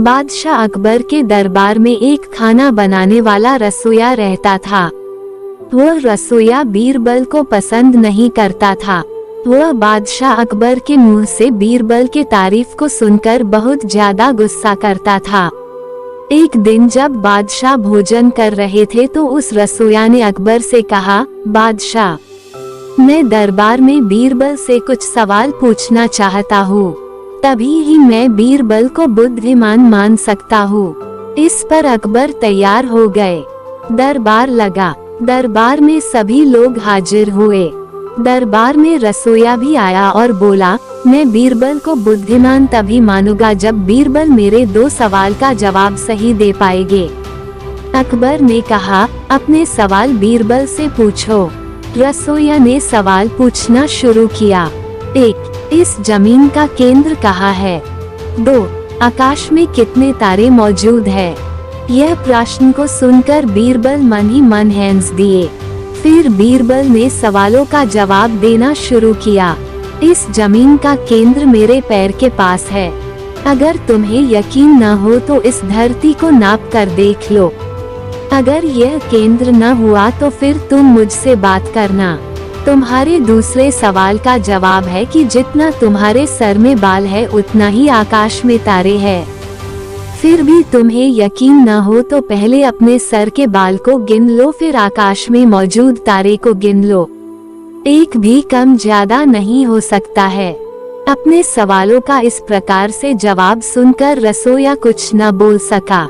बादशाह अकबर के दरबार में एक खाना बनाने वाला रसोइया रहता था। वह रसोइया बीरबल को पसंद नहीं करता था। वह बादशाह अकबर के मुंह से बीरबल के तारीफ को सुनकर बहुत ज्यादा गुस्सा करता था। एक दिन जब बादशाह भोजन कर रहे थे तो उस रसोइया ने अकबर से कहा, बादशाह, मैं दरबार में बीरबल से कुछ सवाल पूछना चाहता हूँ, तभी ही मैं बीरबल को बुद्धिमान मान सकता हूँ। इस पर अकबर तैयार हो गए। दरबार लगा। दरबार में सभी लोग हाजिर हुए। दरबार में रसोइया भी आया और बोला, मैं बीरबल को बुद्धिमान तभी मानूंगा जब बीरबल मेरे 2 सवाल का जवाब सही दे पाएंगे। अकबर ने कहा, अपने सवाल बीरबल से पूछो। रसोइया ने सवाल पूछना शुरू किया। 1. इस जमीन का केंद्र कहाँ है? 2. आकाश में कितने तारे मौजूद है? यह प्रश्न को सुनकर बीरबल मन ही मन हंस दिए। फिर बीरबल ने सवालों का जवाब देना शुरू किया। इस जमीन का केंद्र मेरे पैर के पास है। अगर तुम्हें यकीन न हो तो इस धरती को नाप कर देख लो। अगर यह केंद्र न हुआ तो फिर तुम मुझसे बात करना। तुम्हारे दूसरे सवाल का जवाब है कि जितना तुम्हारे सर में बाल है उतना ही आकाश में तारे हैं। फिर भी तुम्हें यकीन न हो तो पहले अपने सर के बाल को गिन लो, फिर आकाश में मौजूद तारे को गिन लो। एक भी कम ज्यादा नहीं हो सकता है। अपने सवालों का इस प्रकार से जवाब सुनकर रसोइया कुछ न बोल सका।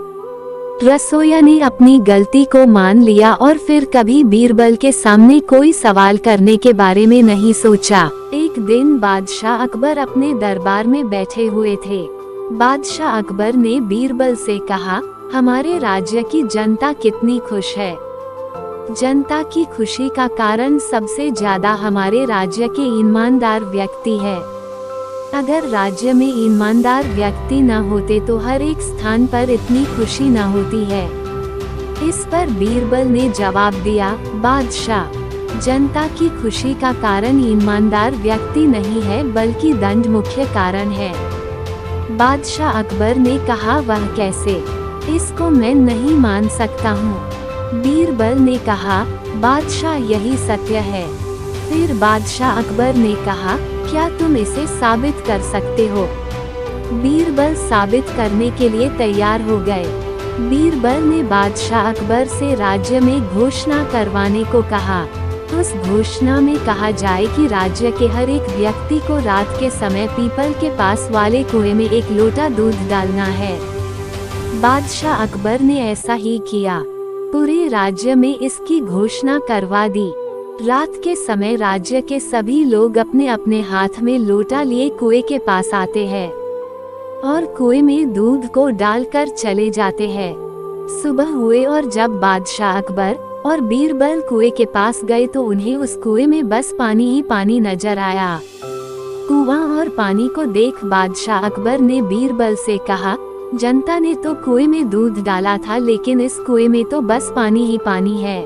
रसोइया ने अपनी गलती को मान लिया और फिर कभी बीरबल के सामने कोई सवाल करने के बारे में नहीं सोचा। एक दिन बादशाह अकबर अपने दरबार में बैठे हुए थे। बादशाह अकबर ने बीरबल से कहा, हमारे राज्य की जनता कितनी खुश है। जनता की खुशी का कारण सबसे ज्यादा हमारे राज्य के ईमानदार व्यक्ति है। अगर राज्य में ईमानदार व्यक्ति न होते तो हर एक स्थान पर इतनी खुशी न होती है। इस पर बीरबल ने जवाब दिया, बादशाह, जनता की खुशी का कारण ईमानदार व्यक्ति नहीं है बल्कि दंड मुख्य कारण है। बादशाह अकबर ने कहा, वह कैसे? इसको मैं नहीं मान सकता हूँ। बीरबल ने कहा, बादशाह, यही सत्य है। फिर बादशाह अकबर ने कहा, क्या तुम इसे साबित कर सकते हो? बीरबल साबित करने के लिए तैयार हो गए। बीरबल ने बादशाह अकबर से राज्य में घोषणा करवाने को कहा। उस घोषणा में कहा जाए कि राज्य के हर एक व्यक्ति को रात के समय पीपल के पास वाले कुएं में 1 लोटा दूध डालना है। बादशाह अकबर ने ऐसा ही किया। पूरे राज्य में इसकी घोषणा करवा दी। रात के समय राज्य के सभी लोग अपने अपने हाथ में लोटा लिए कुएं के पास आते हैं और कुएं में दूध को डालकर चले जाते हैं। सुबह हुए और जब बादशाह अकबर और बीरबल कुएं के पास गए तो उन्हें उस कुएं में बस पानी ही पानी नजर आया। कुआं और पानी को देख बादशाह अकबर ने बीरबल से कहा, जनता ने तो कुएं में दूध डाला था लेकिन इस कुएं में तो बस पानी ही पानी है।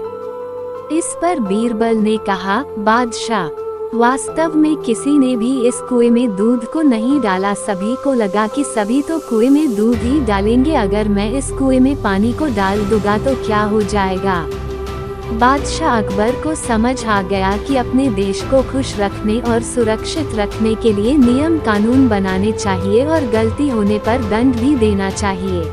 इस पर बीरबल ने कहा, बादशाह, वास्तव में किसी ने भी इस कुएं में दूध को नहीं डाला। सभी को लगा कि सभी तो कुएं में दूध ही डालेंगे, अगर मैं इस कुएं में पानी को डाल दूंगा तो क्या हो जाएगा। बादशाह अकबर को समझ आ गया कि अपने देश को खुश रखने और सुरक्षित रखने के लिए नियम कानून बनाने चाहिए और गलती होने पर दंड भी देना चाहिए।